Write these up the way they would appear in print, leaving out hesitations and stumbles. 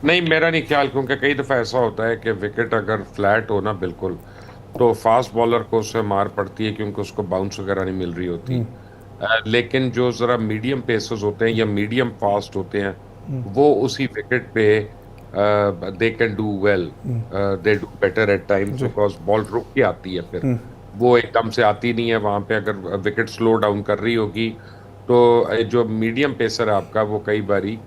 नहीं, मेरा नहीं ख्याल, क्योंकि कई दफ़ा ऐसा होता है कि विकेट अगर फ्लैट हो ना बिल्कुल, तो फास्ट बॉलर को उससे मार पड़ती है, क्योंकि उसको बाउंस वगैरह नहीं मिल रही होती। लेकिन जो ज़रा मीडियम पेसर्स होते हैं या मीडियम फास्ट होते हैं, वो उसी विकेट पे they can do well, they do better at times, जी। बिकॉज बॉल रुक के आती है फिर। वो एकदम से आती नहीं है वहां पे, अगर विकेट स्लो डाउन कर रही होगी तो जो मीडियम पेसर है आपका, वो कई बारी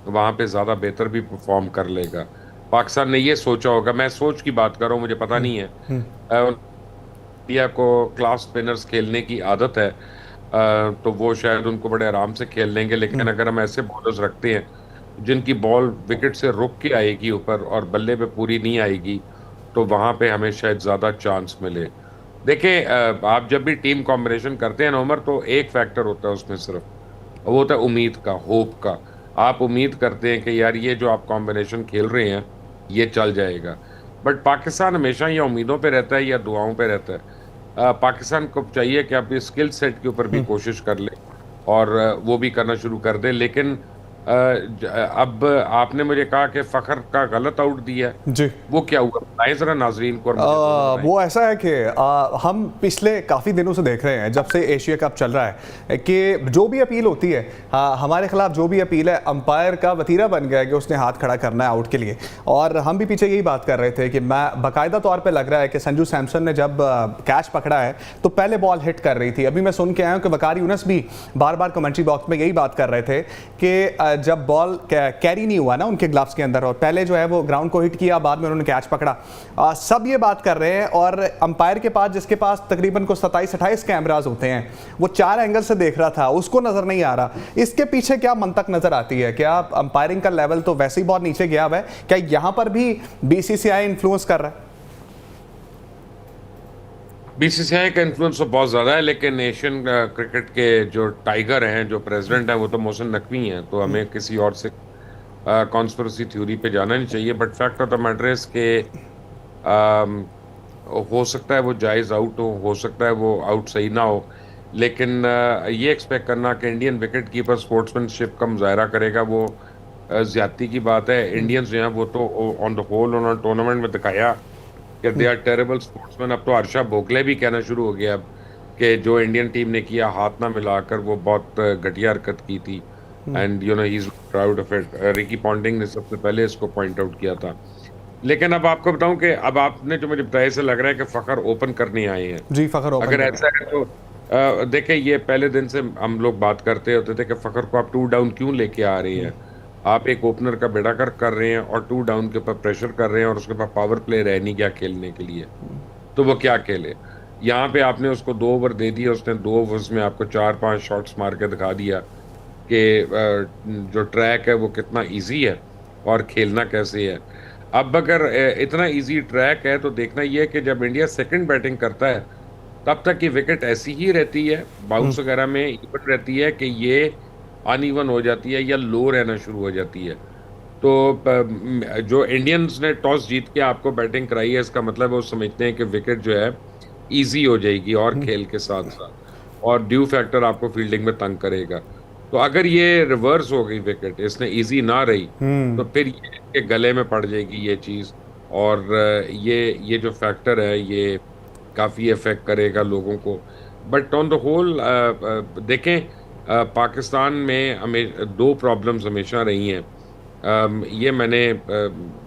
वहां पे ज्यादा बेहतर भी परफॉर्म कर लेगा। पाकिस्तान ने ये सोचा होगा, मैं सोच की बात कर रहा हूँ, मुझे पता नहीं है। इंडिया को क्लास स्पिनर्स खेलने की आदत है, तो वो शायद उनको बड़े आराम से खेल लेंगे। लेकिन अगर हम ऐसे बॉलर्स रखते हैं जिनकी बॉल विकेट से रुक के आएगी ऊपर और बल्ले पे पूरी नहीं आएगी, तो वहां पे हमें शायद ज्यादा चांस मिले। देखिए, आप जब भी टीम कॉम्बिनेशन करते हैं ना उमर, तो एक फैक्टर होता है उसमें सिर्फ, वो होता है उम्मीद का, होप का। आप उम्मीद करते हैं कि यार ये जो आप कॉम्बिनेशन खेल रहे हैं ये चल जाएगा। बट पाकिस्तान हमेशा या उम्मीदों पे रहता है या दुआओं पे रहता है। पाकिस्तान को चाहिए कि अपनी स्किल सेट के ऊपर भी कोशिश कर ले, और वो भी करना शुरू कर दे। लेकिन अब आपने मुझे कहा कि फखर का गलत आउट दिया है, जी। वो क्या हुआ बताएं जरा नाजरीन को, और मुझे दोनों बताएं। वो ऐसा है कि हम पिछले काफ़ी दिनों से देख रहे हैं, जब से एशिया कप चल रहा है, कि जो भी अपील होती है, हमारे खिलाफ जो भी अपील है, अंपायर का वतीरा बन गया है कि उसने हाथ खड़ा करना है आउट के लिए। और हम भी पीछे यही बात कर रहे थे कि मैं बाकायदा तौर पे लग रहा है कि संजू सैमसन ने जब कैच पकड़ा है तो पहले बॉल हिट कर रही थी। अभी मैं सुन के आया हूँ कि वकार यूनस भी बार बार कमेंट्री बॉक्स में यही बात कर रहे थे कि जब बॉल कैरी नहीं हुआ ना उनके ग्लव्स के अंदर, और पहले जो है वो ग्राउंड को हिट किया, बाद में उन्होंने कैच पकड़ा। सब ये बात कर रहे हैं, और अंपायर के पास, जिसके पास तकरीबन को 27-28 कैमरास होते हैं, वो 4 एंगल से देख रहा था, उसको नजर नहीं आ रहा। इसके पीछे क्या मंतक नजर आती है? क्या अंपायरिंग का लेवल तो वैसे ही बहुत नीचे गया हुआ है, क्या यहां पर भी बीसीसीआई इन्फ्लुएंस कर रहा है? बीसीसीआई का इन्फ्लुएंस तो बहुत ज्यादा है, लेकिन एशियन क्रिकेट के जो टाइगर हैं, जो प्रेसिडेंट हैं, वो तो मोहसिन नकवी हैं। तो हमें किसी और से कॉन्स्पिरेसी थ्योरी पे जाना नहीं चाहिए। But fact of the matter is के अम, हो सकता है वो जायज आउट हो सकता है वो आउट सही ना हो। लेकिन ये एक्सपेक्ट करना कि इंडियन विकेट कीपर स्पोर्ट्समैनशिप का मुजाहरा करेगा, वो ज्यादती की बात है। इंडियंस जो हैं वो तो ऑन द होल उन्होंने टूर्नामेंट में दिखाया कि दे आर टेरेबल स्पोर्ट्समैन। अब तो हर्षा भोगले भी कहना शुरू हो गया अब कि जो इंडियन टीम ने किया हाथ ना मिलाकर, वो बहुत घटिया हरकत की थी। And you know he is proud of it. Ricky Ponting ने सबसे पहले इसको पॉइंट आउट किया था। लेकिन अब आपको बताऊं कि अब आपने जो मुझे बताया, से लग रहा है कि फखर ओपन करने आए हैं। जी, फखर ओपन अगर कर रहे ऐसा है तो देखिए, ये पहले दिन से हम लोग बात करते होते थे कि फखर को आप टू डाउन क्यों लेके आ रहे हैं। आप एक ओपनर का बेड़ा कर कर रहे हैं और टू डाउन के ऊपर प्रेशर कर रहे हैं, और उसके पास पावर प्ले रह नहीं गया खेलने के लिए, तो वो क्या खेले। यहाँ पे आपने उसको 2 ओवर दे दिए, उसने 2 ओवर्स में आपको 4-5 शॉट्स मार के दिखा दिया कि जो ट्रैक है वो कितना इजी है और खेलना कैसे है। अब अगर इतना इजी ट्रैक है, तो देखना ये है कि जब इंडिया सेकंड बैटिंग करता है, तब तक ये विकेट ऐसी ही रहती है, बाउंस वगैरह में इवन रहती है कि ये अनइवन हो जाती है या लो रहना शुरू हो जाती है। तो जो इंडियंस ने टॉस जीत के आपको बैटिंग कराई है, इसका मतलब वो समझते हैं कि विकेट जो है इजी हो जाएगी और खेल के साथ साथ, और ड्यू फैक्टर आपको फील्डिंग में तंग करेगा। तो अगर ये रिवर्स हो गई, विकेट इसने इजी ना रही, तो फिर ये इसके गले में पड़ जाएगी ये चीज। और ये जो फैक्टर है ये काफी इफेक्ट करेगा लोगों को। बट ऑन द होल देखें, पाकिस्तान में हमें 2 प्रॉब्लम्स हमेशा रही हैं। ये मैंने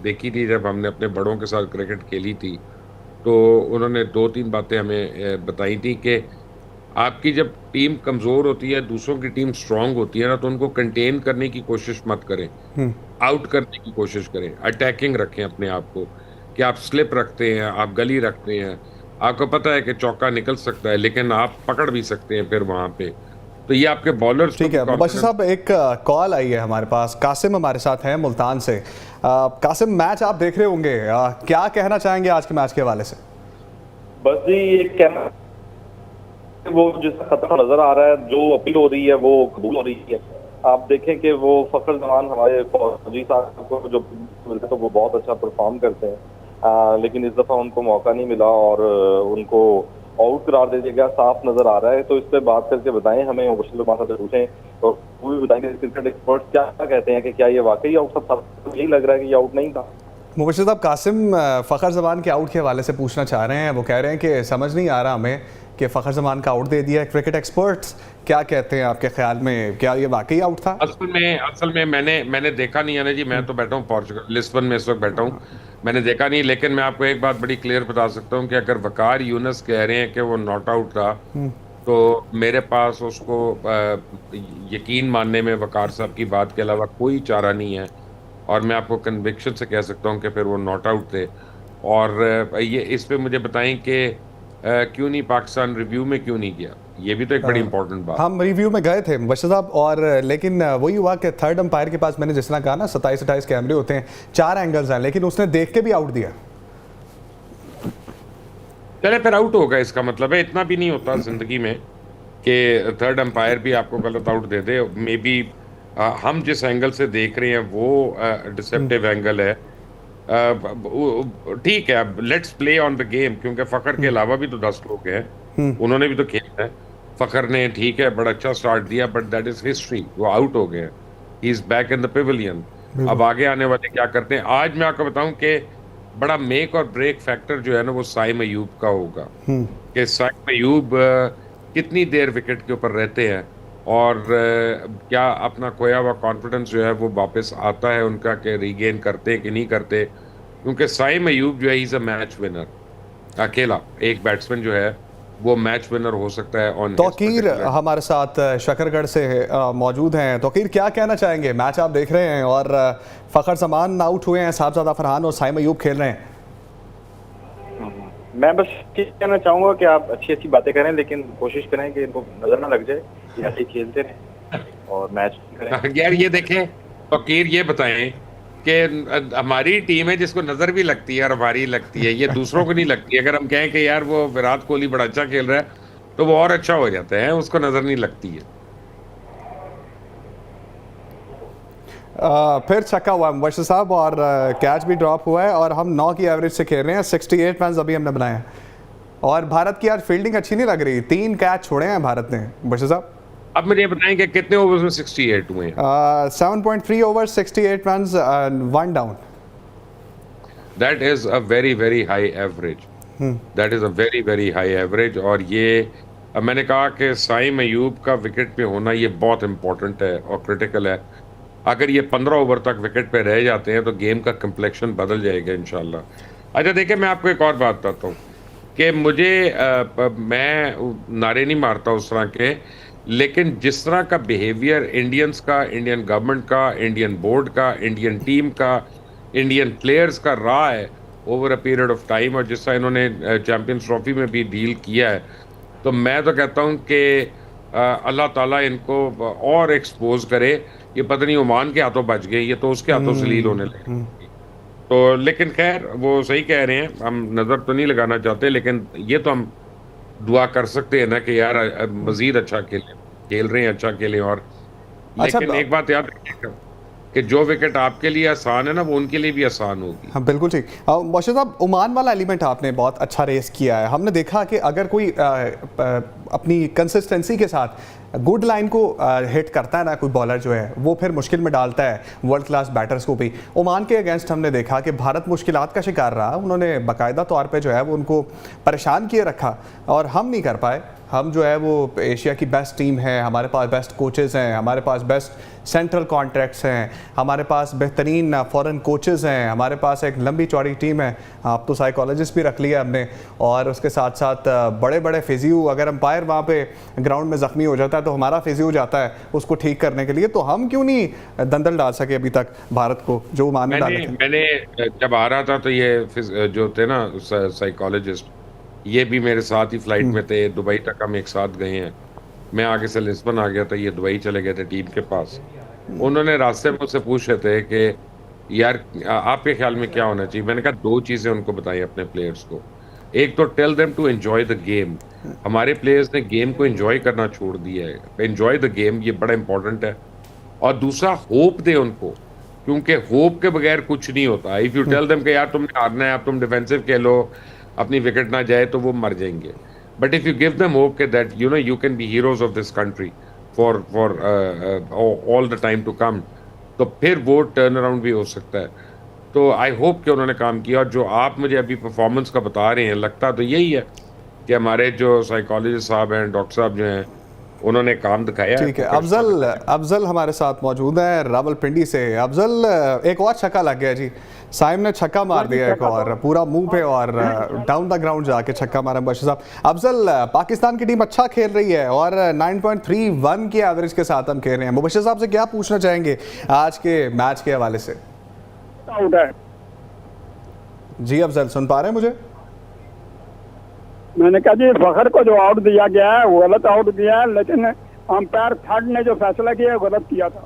देखी थी जब हमने अपने बड़ों के साथ क्रिकेट खेली थी, तो उन्होंने 2-3 बातें हमें बताई थी कि आपकी जब टीम कमजोर होती है, दूसरों की टीम स्ट्रांग होती है ना, तो उनको कंटेन करने की कोशिश मत करें, आउट करने की कोशिश करें, अटैकिंग रखें अपने आप को। कि आप स्लिप रखते हैं, आप गली रखते हैं, आपको पता है कि चौका निकल सकता है, लेकिन आप पकड़ भी सकते हैं फिर वहां पे। तो ये आपके बॉलर्स को ठीक भी है मुबशिर कॉन्फिडेंस। साहब, एक कॉल आई है हमारे पास। कासिम हमारे साथ हैं मुल्तान से। कासिम, मैच आप देख रहे होंगे, क्या कहना चाहेंगे आज के मैच के हवाले से? बस जी ये कहना, वो जिसका खतरा नजर आ रहा है, जो अपील हो रही है वो कबूल हो रही है। आप देखें कि वो फखर जमान हमारे फौजी साहब को जो मिलते तो वो बहुत अच्छा परफॉर्म करते हैं, लेकिन इस दफा उनको मौका नहीं मिला और उनको आउट करार दे दिया गया, साफ नजर आ रहा है। तो इस पे बात करके बताएं हमें, मुबशिर साहब से पूछें और वो भी बताएंगे क्रिकेट एक्सपर्ट क्या कहते हैं कि क्या ये वाकई आउट था। यही लग रहा है कि ये आउट नहीं था। मुबशिर साहब, कासिम फ़खर ज़मान के आउट के हवाले से पूछना चाह रहे हैं। वो कह रहे हैं कि समझ नहीं आ रहा हमें कि फ़खर ज़मान का आउट दे दिया है। क्रिकेट एक्सपर्ट्स क्या कहते हैं आपके ख्याल में, क्या ये वाकई आउट था? असल में मैंने देखा नहीं है ना जी। मैं तो बैठा हूँ पोर्चुगल लिस्बन में इस वक्त बैठा हूँ। मैंने देखा नहीं, लेकिन मैं आपको एक बात बड़ी क्लियर बता सकता हूँ कि अगर वकार यूनस कह रहे हैं कि वो नॉट आउट था, तो मेरे पास उसको यकीन मानने में वकार साहब की बात के अलावा कोई चारा नहीं है। और मैं आपको कन्विक्शन से कह सकता हूँ कि फिर वो नॉट आउट थे। और ये इस पे मुझे बताएं कि क्यों नहीं पाकिस्तान रिव्यू में क्यों नहीं गया। ये भी तो एक बड़ी इंपॉर्टेंट बात। हम रिव्यू में गए थे मुबशिर साहब, और लेकिन वही हुआ कि थर्ड अंपायर के पास, मैंने जिस तरह कहा ना, 27-28 कैमरे होते हैं, 4 एंगल्स हैं, लेकिन उसने देख के भी आउट दिया। चले फिर आउट होगा, इसका मतलब है इतना भी नहीं होता जिंदगी में कि थर्ड अंपायर भी आपको गलत out they they. May be हम जिस एंगल से देख रहे हैं वो डिसेप्टिव एंगल है। ठीक है, अब let's play on the game, क्योंकि फखर के अलावा भी तो 10 लोग हैं, उन्होंने भी तो खेलना है। फखर ने ठीक है बड़ा अच्छा स्टार्ट दिया, बट दैट इज हिस्ट्री, वो आउट हो गए हैं। He is back in the Pavilion. अब आगे आने वाले क्या करते हैं। आज मैं आपको बताऊं कि बड़ा मेक और ब्रेक फैक्टर जो है ना, वो साइम अयूब का होगा कि साइम अयूब कितनी देर विकेट के ऊपर रहते हैं, और क्या अपना खोया हुआ कॉन्फिडेंस जो है वो वापस आता है उनका, कि रीगेन करते हैं कि नहीं करते। क्योंकि साइम अयूब जो है इज अ मैच विनर। अकेला एक बैट्समैन जो है वो मैच विनर हो सकता है। ऑन तौकीर हमारे साथ शकरगढ़ से मौजूद हैं। तौकीर, क्या कहना चाहेंगे? मैच आप देख रहे हैं और फ़खर ज़मान आउट हुए हैं, साहबजादा फरहान और साइम अयूब खेल रहे हैं। मैं बस ये कहना चाहूंगा कि आप अच्छी अच्छी बातें करें, लेकिन कोशिश करें कि इनको नजर ना लग जाए, ये ऐसे ही खेलते रहें और मैच करें। यार ये देखें फकीर, ये बताएं कि हमारी टीम है जिसको नजर भी लगती है और हमारी लगती है, ये दूसरों को नहीं लगती। अगर हम कहें कि यार वो विराट कोहली बड़ा अच्छा खेल रहा है, तो वो और अच्छा हो जाता है, उसको नजर नहीं लगती है। फिर छक्का हुआ है मुबशिर साहब, और कैच भी ड्रॉप हुआ है, और हम 9 की एवरेज से खेल रहे हैं। 68 रन अभी हमने बनाए हैं, और भारत की आज फील्डिंग अच्छी नहीं लग रही। 3 कैच छोड़े हैं भारत ने मुबशिर साहब। अब मुझे बताएं कि कितने ओवर्स में 68 हुए हैं। 7.3 over, 68 run, 1 down. That is a very very high average. That is a very very high average. और ये मैंने कहा कि साइम अयूब का विकेट पे होना ये बहुत इंपॉर्टेंट है और क्रिटिकल है। अगर ये 15 ओवर तक विकेट पे रह जाते हैं तो गेम का कम्प्लेक्शन बदल जाएगा इंशाल्लाह। अच्छा देखिए, मैं आपको एक और बात बताता हूँ कि मुझे मैं नारे नहीं मारता उस तरह के, लेकिन जिस तरह का बिहेवियर इंडियंस का, इंडियन गवर्नमेंट का, इंडियन बोर्ड का, इंडियन टीम का, इंडियन प्लेयर्स का रहा है over a period of time, और जिस तरह इन्होंने चैंपियंस ट्रॉफी में भी डील किया है, तो मैं तो कहता हूँ कि अल्लाह ताला इनको और एक्सपोज करे। ये पता नहीं ओमान के हाथों बच गए, ये तो उसके हाथों से लील होने लगे। तो लेकिन खैर वो सही कह रहे हैं, हम नजर तो नहीं लगाना चाहते, लेकिन ये तो हम दुआ कर सकते हैं ना कि यार मजीद अच्छा खेल रहे हैं, अच्छा खेलें। और अच्छा, लेकिन एक बात याद रखिएगा कि जो विकेट आपके लिए आसान है ना, वो उनके लिए भी आसान होगी। हाँ बिल्कुल ठीक। मुबशिर साहब, ओमान वाला एलिमेंट आपने बहुत अच्छा रेस किया है। हमने देखा कि अगर कोई अपनी कंसिस्टेंसी के साथ गुड लाइन को हिट करता है ना, कोई बॉलर जो है वो फिर मुश्किल में डालता है वर्ल्ड क्लास बैटर्स को भी। ओमान के अगेंस्ट हमने देखा कि भारत मुश्किलात का शिकार रहा, उन्होंने बाकायदा तौर पे जो है वो उनको परेशान किए रखा, और हम नहीं कर पाए। हम जो है वो एशिया की बेस्ट टीम है, हमारे पास बेस्ट कोचेज़ हैं, हमारे पास बेस्ट सेंट्रल कॉन्ट्रैक्ट्स हैं, हमारे पास बेहतरीन फॉरेन कोचेज़ हैं, हमारे पास एक लंबी चौड़ी टीम है। आप तो साइकोलॉजिस्ट भी रख लिया हमने, और उसके साथ साथ बड़े बड़े फिजियो, अगर अंपायर वहाँ पे ग्राउंड में ज़ख्मी हो जाता है तो हमारा फिजियो जाता है उसको ठीक करने के लिए। तो हम क्यों नहीं दंदल डाल सके अभी तक भारत को, जो मान में डाले थे? मैंने जब आ रहा था तो ये जो थे ना साइकोलॉजिस्ट, ये भी मेरे साथ ही फ्लाइट में थे, दुबई तक हम एक साथ गए हैं। मैं आगे से लिस्बन आ गया था, ये दुबई चले गए थे टीम के पास। उन्होंने रास्ते में मुझसे पूछ रहे थे कि यार आपके ख्याल में क्या होना चाहिए। मैंने कहा 2 चीजें उनको बताई अपने प्लेयर्स को। एक तो tell them to enjoy the game. हमारे प्लेयर्स ने गेम को एंजॉय करना छोड़ दिया है। एंजॉय द गेम, ये बड़ा इंपॉर्टेंट है। और दूसरा, होप दे उनको, क्योंकि होप के बगैर कुछ नहीं होता। इफ यू टेल देम कि यार तुमने हारना है, अब तुम डिफेंसिव खेलो, अपनी विकेट ना जाए, तो वो मर जाएंगे। But if you give them hope that you can be heroes of this country for all the time to come, तो फिर वो टर्न अराउंड भी हो सकता है। तो आई होप कि उन्होंने काम किया। और जो आप मुझे अभी परफॉर्मेंस का बता रहे हैं, लगता तो यही है कि हमारे जो साइकोलॉजिस्ट साहब हैं, डॉक्टर साहब जो हैं, उन्होंने काम दिखाया है। ठीक है, अफजल हमारे साथ मौजूद है रावलपिंडी से। अफजल, एक और छक्का लग गया जी, साइम ने छक्का मार दिया एक और, पूरा मुंह पे और डाउन द ग्राउंड जाके छक्का मारा मुबशिर साहब। अफजल, पाकिस्तान की टीम अच्छा खेल रही है और 9.31 की एवरेज के साथ हम खेल रहे हैं। मुबशिर साहब से क्या पूछना चाहेंगे आज के मैच के हवाले से? जी अफजल, सुन पा रहे हैं मुझे? मैंने कहा जी, फखर को जो आउट दिया गया है वो गलत आउट दिया है, लेकिन अंपायर थर्ड ने जो फैसला किया है गलत किया था।